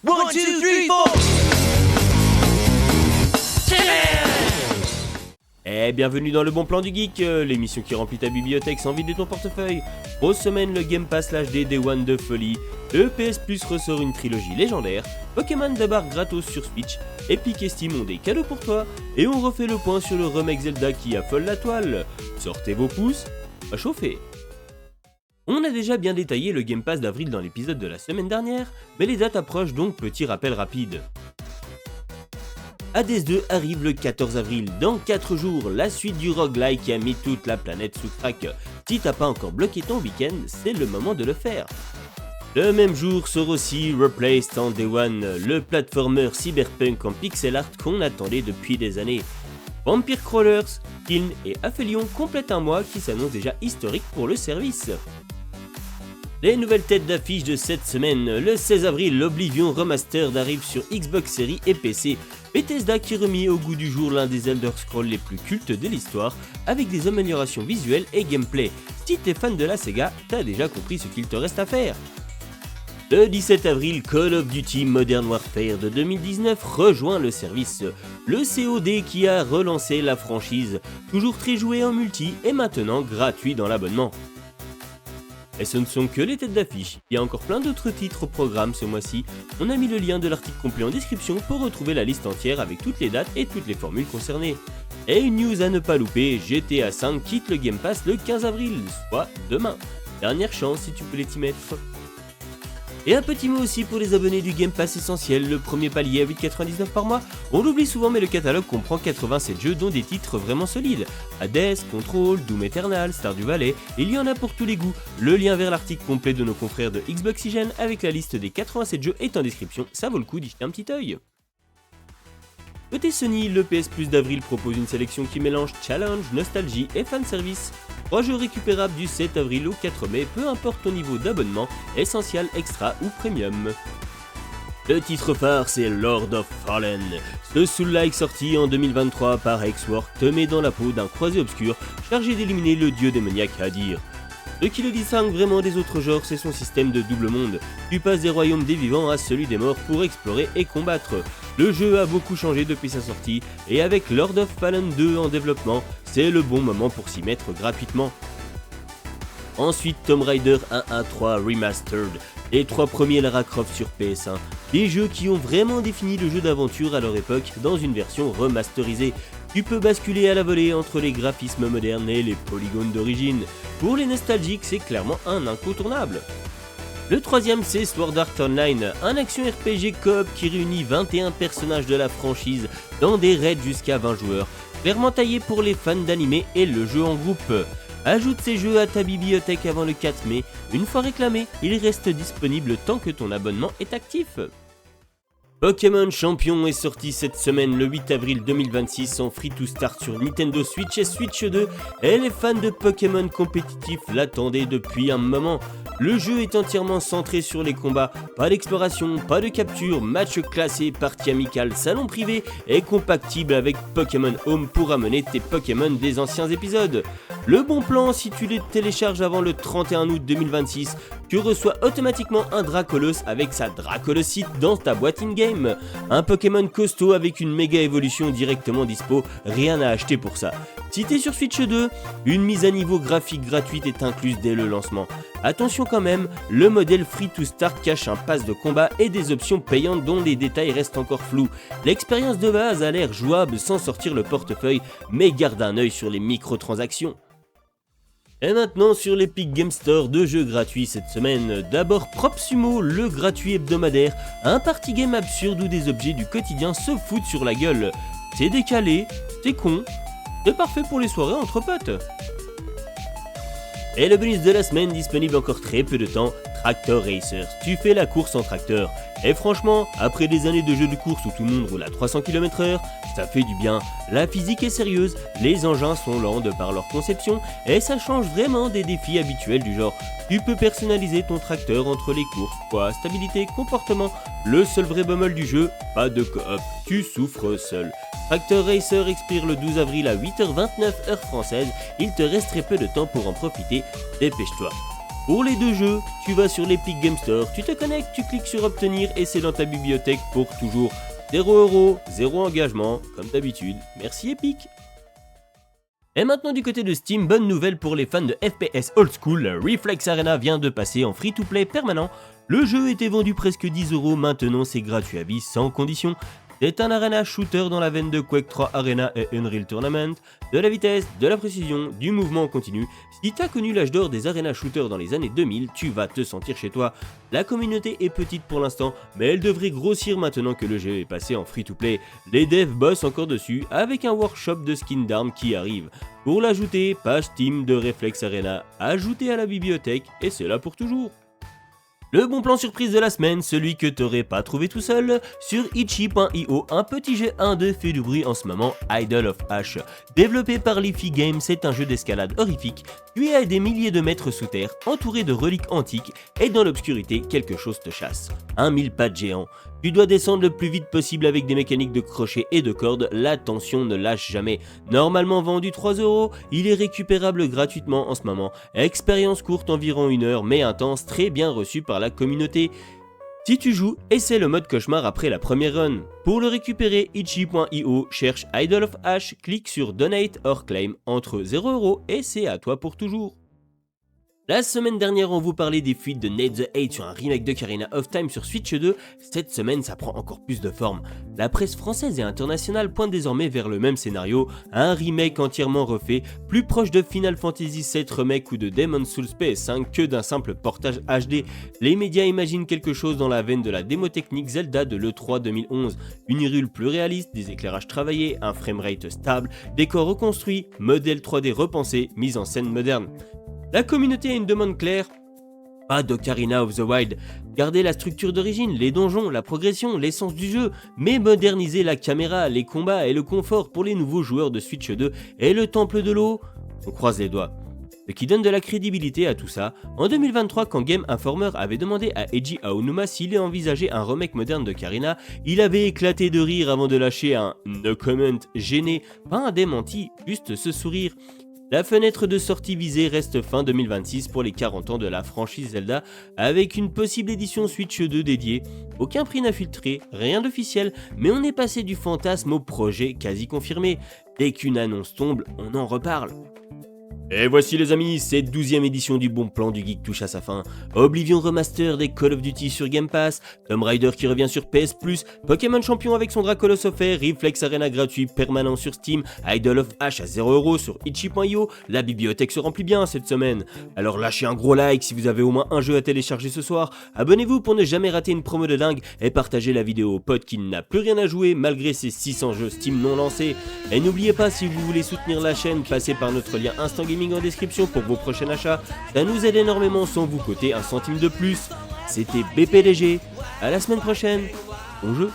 One, two, three, four. Et bienvenue dans le bon plan du geek, l'émission qui remplit ta bibliothèque sans vider ton portefeuille. Grosse semaine, le Game Pass HD Day One de folie, PS Plus ressort une trilogie légendaire, Pokémon débarque gratos sur Switch, Epic et Steam ont des cadeaux pour toi, et on refait le point sur le remake Zelda qui affole la toile. Sortez vos pouces, à chauffer. On a déjà bien détaillé le Game Pass d'avril dans l'épisode de la semaine dernière, mais les dates approchent donc petit rappel rapide. Hades 2 arrive le 14 avril, dans 4 jours, la suite du roguelike qui a mis toute la planète sous crack. Si t'as pas encore bloqué ton week-end, c'est le moment de le faire. Le même jour sort aussi Replaced en Day One, le platformer cyberpunk en pixel art qu'on attendait depuis des années. Vampire Crawlers, Kiln et Aphelion complètent un mois qui s'annonce déjà historique pour le service. Les nouvelles têtes d'affiche de cette semaine, le 16 avril, l'Oblivion Remastered arrive sur Xbox Series et PC. Bethesda qui remet au goût du jour l'un des Elder Scrolls les plus cultes de l'histoire, avec des améliorations visuelles et gameplay. Si t'es fan de la Sega, t'as déjà compris ce qu'il te reste à faire. Le 17 avril, Call of Duty Modern Warfare de 2019 rejoint le service. Le COD qui a relancé la franchise, toujours très joué en multi et maintenant gratuit dans l'abonnement. Et ce ne sont que les têtes d'affiche, il y a encore plein d'autres titres au programme ce mois-ci. On a mis le lien de l'article complet en description pour retrouver la liste entière avec toutes les dates et toutes les formules concernées. Et une news à ne pas louper, GTA V quitte le Game Pass le 15 avril, soit demain. Dernière chance si tu voulais t'y mettre. Et un petit mot aussi pour les abonnés du Game Pass essentiel, le premier palier à 8,99 par mois. On l'oublie souvent mais le catalogue comprend 87 jeux dont des titres vraiment solides. Hades, Control, Doom Eternal, Stardew Valley, il y en a pour tous les goûts. Le lien vers l'article complet de nos confrères de Xboxygène avec la liste des 87 jeux est en description, ça vaut le coup d'y jeter un petit œil. Côté Sony, le PS Plus d'avril propose une sélection qui mélange challenge, nostalgie et fanservice. 3 jeux récupérables du 7 avril au 4 mai, peu importe ton niveau d'abonnement, essentiel, extra ou premium. Le titre phare c'est Lord of Fallen. Ce soul-like sorti en 2023 par Hexwork te met dans la peau d'un croisé obscur chargé d'éliminer le dieu démoniaque Hadir. Ce qui le distingue vraiment des autres genres, c'est son système de double monde. Tu passes des royaumes des vivants à celui des morts pour explorer et combattre. Le jeu a beaucoup changé depuis sa sortie, et avec Lord of Fallen 2 en développement, c'est le bon moment pour s'y mettre gratuitement. Ensuite, Tomb Raider 1.1.3 Remastered, les 3 premiers Lara Croft sur PS1, des jeux qui ont vraiment défini le jeu d'aventure à leur époque dans une version remasterisée. Tu peux basculer à la volée entre les graphismes modernes et les polygones d'origine. Pour les nostalgiques, c'est clairement un incontournable. Le troisième c'est Sword Art Online, un action RPG coop qui réunit 21 personnages de la franchise dans des raids jusqu'à 20 joueurs, clairement taillé pour les fans d'anime et le jeu en groupe. Ajoute ces jeux à ta bibliothèque avant le 4 mai, une fois réclamé, il reste disponible tant que ton abonnement est actif. Pokémon Champion est sorti cette semaine le 8 avril 2026 en free to start sur Nintendo Switch et Switch 2, et les fans de Pokémon compétitifs l'attendaient depuis un moment. Le jeu est entièrement centré sur les combats, pas d'exploration, pas de capture, match classé, partie amicale, salon privé et compatible avec Pokémon Home pour amener tes Pokémon des anciens épisodes. Le bon plan, si tu les télécharges avant le 31 août 2026, tu reçois automatiquement un Dracolos avec sa Dracolosite dans ta boîte in-game. Un Pokémon costaud avec une méga évolution directement dispo, rien à acheter pour ça. Si t'es sur Switch 2, une mise à niveau graphique gratuite est incluse dès le lancement. Attention quand même, le modèle Free to Start cache un pass de combat et des options payantes dont les détails restent encore flous. L'expérience de base a l'air jouable sans sortir le portefeuille, mais garde un œil sur les microtransactions. Et maintenant sur l'Epic Game Store, 2 jeux gratuits cette semaine. D'abord Propsumo, le gratuit hebdomadaire, un party game absurde où des objets du quotidien se foutent sur la gueule. C'est décalé, c'est con, c'est parfait pour les soirées entre potes. Et le bonus de la semaine disponible encore très peu de temps, Tractor Racers. Tu fais la course en tracteur. Et franchement, après des années de jeux de course où tout le monde roule à 300 km/h, ça fait du bien. La physique est sérieuse, les engins sont lents de par leur conception, et ça change vraiment des défis habituels du genre. Tu peux personnaliser ton tracteur entre les courses, poids, stabilité, comportement. Le seul vrai bémol du jeu, pas de coop, tu souffres seul. Tractor Racer expire le 12 avril à 8h29 heure française, il te reste très peu de temps pour en profiter, dépêche-toi. Pour les deux jeux, tu vas sur l'Epic Game Store, tu te connectes, tu cliques sur obtenir et c'est dans ta bibliothèque pour toujours. 0€, 0 engagement, comme d'habitude. Merci Epic. Et maintenant du côté de Steam, bonne nouvelle pour les fans de FPS old school, Reflex Arena vient de passer en free-to-play permanent. Le jeu était vendu presque 10€, maintenant c'est gratuit à vie sans condition. C'est un arena shooter dans la veine de Quake 3 Arena et Unreal Tournament, de la vitesse, de la précision, du mouvement continu. Si t'as connu l'âge d'or des arena shooters dans les années 2000, tu vas te sentir chez toi. La communauté est petite pour l'instant, mais elle devrait grossir maintenant que le jeu est passé en free-to-play. Les devs bossent encore dessus avec un workshop de skin d'armes qui arrive. Pour l'ajouter, page Steam de Reflex Arena, ajouté à la bibliothèque et c'est là pour toujours. Le bon plan surprise de la semaine, celui que t'aurais pas trouvé tout seul, sur Itchy.io, un petit jeu indé fait du bruit en ce moment, Idol of Ash. Développé par Leafy Games, c'est un jeu d'escalade horrifique, tu es à des milliers de mètres sous terre, entouré de reliques antiques, et dans l'obscurité, quelque chose te chasse. Un mille-pattes géant. Tu dois descendre le plus vite possible avec des mécaniques de crochet et de corde, la tension ne lâche jamais. Normalement vendu 3€, il est récupérable gratuitement en ce moment. Expérience courte environ 1 heure mais intense, très bien reçue par la communauté. Si tu joues, essaie le mode cauchemar après la première run. Pour le récupérer, Itchy.io cherche Idol of Ash, clique sur Donate or Claim entre 0€ et c'est à toi pour toujours. La semaine dernière, on vous parlait des fuites de Nate the Hate sur un remake d'Ocarina of Time sur Switch 2. Cette semaine, ça prend encore plus de forme. La presse française et internationale pointe désormais vers le même scénario, un remake entièrement refait, plus proche de Final Fantasy VII Remake ou de Demon's Souls PS5 que d'un simple portage HD. Les médias imaginent quelque chose dans la veine de la démo technique Zelda de l'E3 2011. Une Hyrule plus réaliste, des éclairages travaillés, un framerate stable, décors reconstruits, modèle 3D repensé, mise en scène moderne. La communauté a une demande claire, pas d'Ocarina of the Wild. Gardez la structure d'origine, les donjons, la progression, l'essence du jeu, mais moderniser la caméra, les combats et le confort pour les nouveaux joueurs de Switch 2 et le temple de l'eau. On croise les doigts. Ce qui donne de la crédibilité à tout ça, en 2023 quand Game Informer avait demandé à Eiji Aonuma s'il envisageait un remake moderne d'Ocarina, il avait éclaté de rire avant de lâcher un « no comment » gêné, pas un démenti, juste ce sourire. La fenêtre de sortie visée reste fin 2026 pour les 40 ans de la franchise Zelda, avec une possible édition Switch 2 dédiée. Aucun prix n'a filtré, rien d'officiel, mais on est passé du fantasme au projet quasi confirmé. Dès qu'une annonce tombe, on en reparle. Et voici les amis, cette 12e édition du bon plan du geek touche à sa fin. Oblivion Remaster des Call of Duty sur Game Pass, Tomb Raider qui revient sur PS+, Pokémon Champion avec son Dracolos offert, Reflex Arena gratuit permanent sur Steam, Idol of Ash à 0€ sur Itchy.io, la bibliothèque se remplit bien cette semaine. Alors lâchez un gros like si vous avez au moins un jeu à télécharger ce soir, abonnez-vous pour ne jamais rater une promo de dingue et partagez la vidéo au pote qui n'a plus rien à jouer malgré ses 600 jeux Steam non lancés. Et n'oubliez pas, si vous voulez soutenir la chaîne, passez par notre lien Instant Gaming en description pour vos prochains achats, ça nous aide énormément sans vous coûter un centime de plus. C'était BPDG, à la semaine prochaine, bon jeu.